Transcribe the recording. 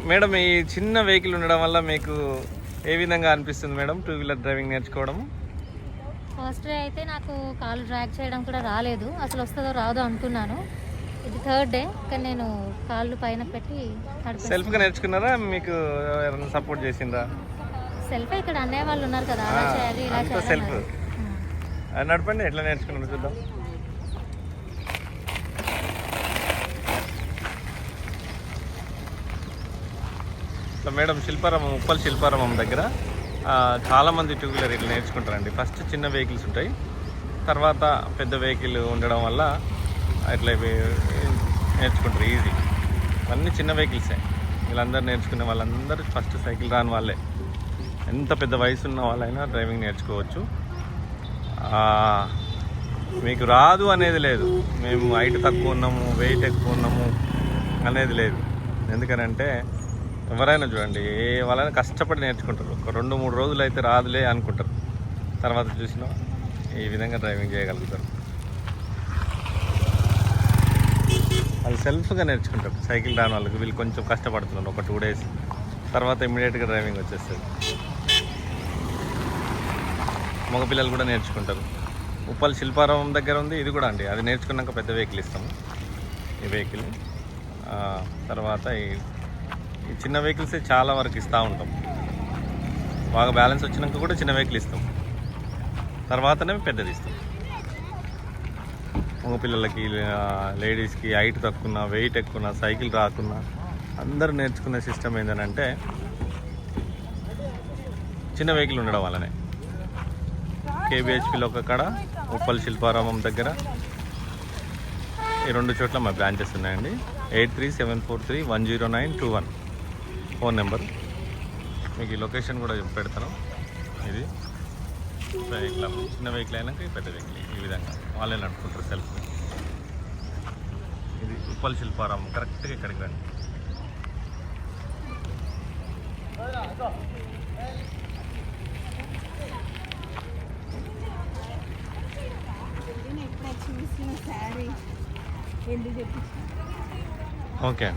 Madam ఈ చిన్న vehicle ఉండడం వల్ల మీకు ఏ విధంగా అనిపిస్తుంది మేడం టూ వీలర్ డ్రైవింగ్ నేర్చుకోవడం? ఫస్ట్ డే అయితే నాకు కాలు డ్రాగ్ చేయడం కూడా రాలేదు, అసలు వస్తుందో రాదో అనుకున్నాను. ఇది థర్డ్ డే, కానీ నేను కాళ్ళు పైన పెట్టి సెల్ఫ్గా నేర్చుకున్నారా, మీకు ఎవరైనా సపోర్ట్ చేసిందా? సెల్ఫ్ ఇక్కడ అన్నయ్య వాళ్ళు ఉన్నారు కదా, అలా చేయాలి ఇలా చేయాలి. సెల్ఫ్ నడపండి, ఎట్లా నేర్చుకున్నారు చూద్దాం. సో మేడం శిల్పారామం, ఉప్పల్ శిల్పారామం దగ్గర చాలామంది టూ వీలర్ ఇట్లా నేర్చుకుంటారండి. ఫస్ట్ చిన్న వెహికల్స్ ఉంటాయి, తర్వాత పెద్ద వెహికల్ ఉండడం వల్ల ఇట్లా నేర్చుకుంటారు ఈజీ. అన్నీ చిన్న వెహికల్సే. వీళ్ళందరూ నేర్చుకునే వాళ్ళందరూ ఫస్ట్ సైకిల్ రాని వాళ్ళే. ఎంత పెద్ద వయసు ఉన్న వాళ్ళైనా డ్రైవింగ్ నేర్చుకోవచ్చు. మీకు రాదు అనేది లేదు, మేము హైట్ తక్కువ ఉన్నాము, వెయిట్ ఎక్కువ ఉన్నాము అనేది లేదు. ఎందుకనంటే ఎవరైనా చూడండి, వాళ్ళైనా కష్టపడి నేర్చుకుంటారు. ఒక 2-3 రోజులు అయితే రాదులే అనుకుంటారు, తర్వాత చూసినా ఈ విధంగా డ్రైవింగ్ చేయగలుగుతారు. వాళ్ళు సెల్ఫ్గా నేర్చుకుంటారు. సైకిల్ రాని వాళ్ళకి వీళ్ళు కొంచెం కష్టపడుతున్నారు ఒక 2 డేస్, తర్వాత ఇమ్మీడియట్గా డ్రైవింగ్ వచ్చేస్తుంది. మగపిల్లలు కూడా నేర్చుకుంటారు. ఉప్పల్ శిల్పారామం దగ్గర ఉంది ఇది కూడా అండి. అది నేర్చుకున్నాక పెద్ద వెహికల్ ఇస్తాము. ఈ వెహికల్ తర్వాత ఈ చిన్న వెహికల్సే చాలా వరకు ఇస్తూ ఉంటాం. బాగా బ్యాలెన్స్ వచ్చినాక కూడా చిన్న వెహికల్ ఇస్తాం, తర్వాతనే పెద్దది ఇస్తాం. మగపిల్లలకి, లేడీస్కి, హైట్ తక్కువ, వెయిట్ ఎక్కువ, సైకిల్ రాకున్నా అందరూ నేర్చుకునే సిస్టమ్ ఏంటంటే చిన్న వెహికల్ ఉండడం వల్లనే. కేబిహెచ్పిలో ఒక కాడ, ఉప్పల్ శిల్పారామం దగ్గర, ఈ 2 చోట్ల మా బ్రాంచెస్ ఉన్నాయండి. 8374310921 ఫోన్ నెంబర్. మీకు ఈ లొకేషన్ కూడా పెడతాను. ఇది ఇట్లా చిన్న వెహికల్ అయినాక పెద్ద వెహికల్ ఈ విధంగా వాళ్ళే నడుపుకుంటారు సెల్ఫ్. ఇది ఉప్పల్ శిల్పారామం, కరెక్ట్గా ఇక్కడికి రండి. ఓకే.